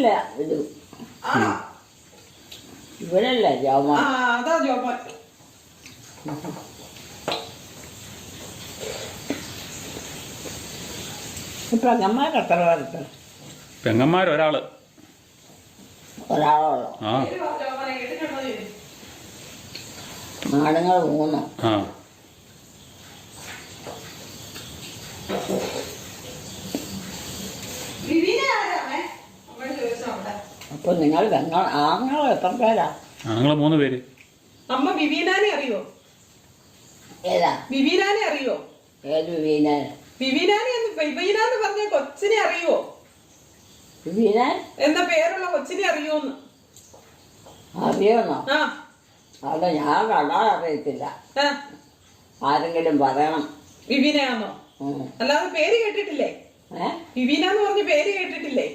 ഇവനല്ല ഇത്. ഇവനല്ല ജോമോൻ. അതാ ജോമോൻ. പെങ്ങന്മാർ എത്ര പേർക്ക്? പെങ്ങന്മാരൊരാള്. ഒരാളോളോ? ആ ആണുങ്ങൾ 3. ആ അപ്പൊ നിങ്ങൾ ആണുങ്ങൾ എത്ര പേരാ? ഞങ്ങൾ 3 പേര്. അമ്മ വിവീനാനെ അറിയോ? ഏതാ വിവീനാനെ അറിയോ? ഏത് വിവീനാൻ? വിവീനാനെ വിവീനാന്ന് പറഞ്ഞ കൊച്ചിനെ അറിയോ? വിവീനാൻ എന്ന പേരുള്ള കൊച്ചിനെ അറിയോന്ന്? അറിയണോ? ആ അവിടെ ഞാൻ കണ്ടാൽ അറിയത്തില്ല. ആരെങ്കിലും പറയണം. വിവീനയാണോ? അല്ലാതെ പേര് കേട്ടിട്ടില്ലേ? വിവീന എന്ന് പറഞ്ഞ പേര് കേട്ടിട്ടില്ലേ?